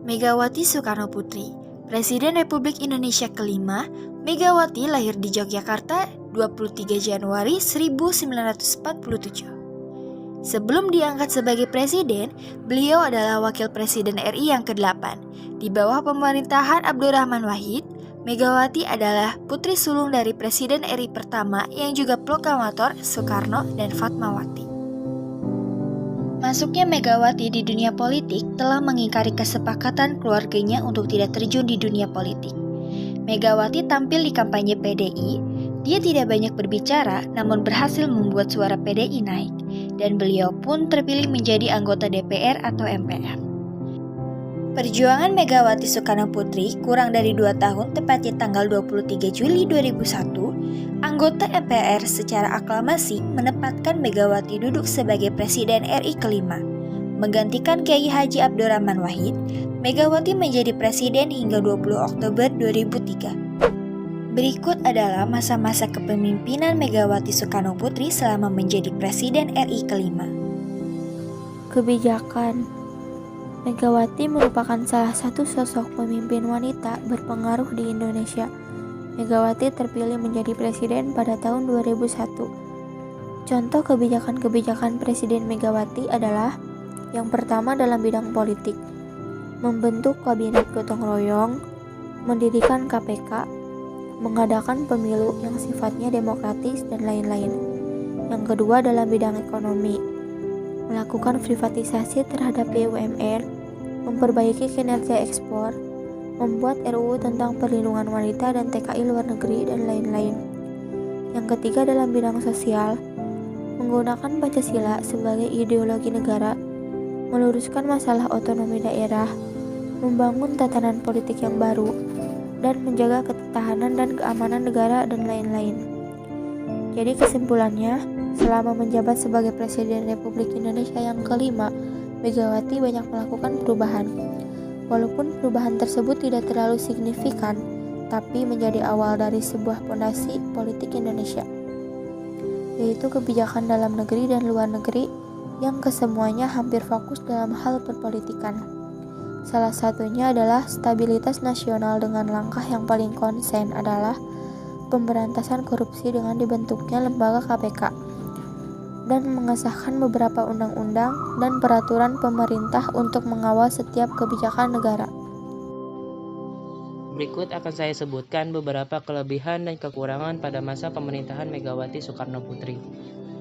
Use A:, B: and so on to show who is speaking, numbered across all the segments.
A: Megawati Soekarnoputri, Presiden Republik Indonesia kelima. Megawati lahir di Yogyakarta 23 Januari 1947. Sebelum diangkat sebagai presiden, beliau adalah wakil presiden RI yang ke-8. Di bawah pemerintahan Abdurrahman Wahid, Megawati adalah putri sulung dari Presiden RI pertama yang juga proklamator Soekarno dan Fatmawati. Masuknya Megawati di dunia politik telah mengingkari kesepakatan keluarganya untuk tidak terjun di dunia politik. Megawati tampil di kampanye PDI. Dia tidak banyak berbicara, namun berhasil membuat suara PDI naik, dan beliau pun terpilih menjadi anggota DPR atau MPR. Perjuangan Megawati Soekarnoputri kurang dari 2 tahun, tepatnya tanggal 23 Juli 2001, anggota MPR secara aklamasi menempatkan Megawati duduk sebagai Presiden RI kelima. Menggantikan Kiai Haji Abdurrahman Wahid, Megawati menjadi presiden hingga 20 Oktober 2003. Berikut adalah masa-masa kepemimpinan Megawati Soekarnoputri selama menjadi Presiden RI kelima.
B: Kebijakan. Megawati merupakan salah satu sosok pemimpin wanita berpengaruh di Indonesia. Megawati terpilih menjadi presiden pada tahun 2001. Contoh kebijakan-kebijakan Presiden Megawati adalah: yang pertama dalam bidang politik, membentuk kabinet gotong royong, mendirikan KPK, mengadakan pemilu yang sifatnya demokratis, dan lain-lain. Yang kedua dalam bidang ekonomi, melakukan privatisasi terhadap BUMN, memperbaiki kinerja ekspor, membuat RUU tentang perlindungan wanita dan TKI luar negeri, dan lain-lain. Yang ketiga dalam bidang sosial, menggunakan Pancasila sebagai ideologi negara, meluruskan masalah otonomi daerah, membangun tatanan politik yang baru, dan menjaga ketahanan dan keamanan negara, dan lain-lain. Jadi kesimpulannya, selama menjabat sebagai Presiden Republik Indonesia yang kelima, Megawati banyak melakukan perubahan. Walaupun perubahan tersebut tidak terlalu signifikan, tapi menjadi awal dari sebuah fondasi politik Indonesia, yaitu kebijakan dalam negeri dan luar negeri yang kesemuanya hampir fokus dalam hal perpolitikan. Salah satunya adalah stabilitas nasional dengan langkah yang paling konsen adalah pemberantasan korupsi dengan dibentuknya lembaga KPK dan mengesahkan beberapa undang-undang dan peraturan pemerintah untuk mengawal setiap kebijakan negara.
C: Berikut akan saya sebutkan beberapa kelebihan dan kekurangan pada masa pemerintahan Megawati Soekarnoputri.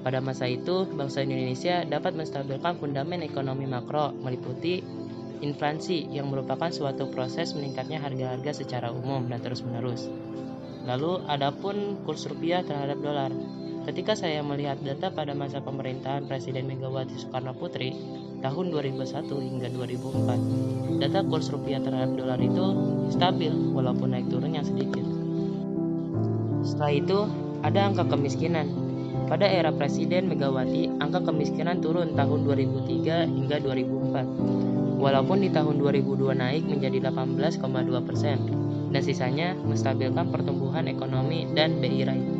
C: Pada masa itu, bangsa Indonesia dapat menstabilkan fundament ekonomi makro, meliputi inflasi yang merupakan suatu proses meningkatnya harga-harga secara umum dan terus-menerus. Lalu, adapun kurs rupiah terhadap dolar. Ketika saya melihat data pada masa pemerintahan Presiden Megawati Soekarnoputri tahun 2001 hingga 2004, data kurs rupiah terhadap dolar itu stabil walaupun naik turun yang sedikit. Setelah itu, ada angka kemiskinan. Pada era Presiden Megawati, angka kemiskinan turun tahun 2003 hingga 2004. Walaupun di tahun 2002 naik menjadi 18,2%, dan sisanya menstabilkan pertumbuhan ekonomi dan BI Rai.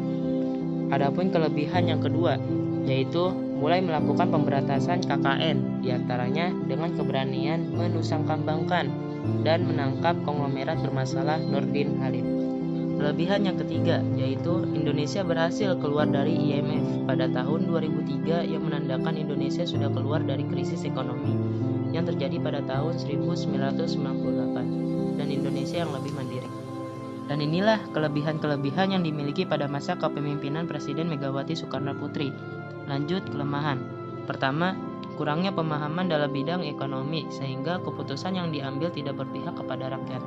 C: Adapun kelebihan yang kedua, yaitu mulai melakukan pemberantasan KKN, diantaranya dengan keberanian menusangkambangkan dan menangkap konglomerat bermasalah Nurdin Halid. Kelebihan yang ketiga, yaitu Indonesia berhasil keluar dari IMF pada tahun 2003 yang menandakan Indonesia sudah keluar dari krisis ekonomi yang terjadi pada tahun 1998 dan Indonesia yang lebih mandiri. Dan inilah kelebihan-kelebihan yang dimiliki pada masa kepemimpinan Presiden Megawati Soekarnoputri. Lanjut kelemahan. Pertama, kurangnya pemahaman dalam bidang ekonomi sehingga keputusan yang diambil tidak berpihak kepada rakyat.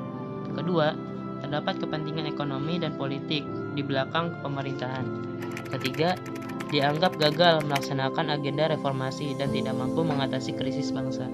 C: Kedua, terdapat kepentingan ekonomi dan politik di belakang pemerintahan. Ketiga, dianggap gagal melaksanakan agenda reformasi dan tidak mampu mengatasi krisis bangsa.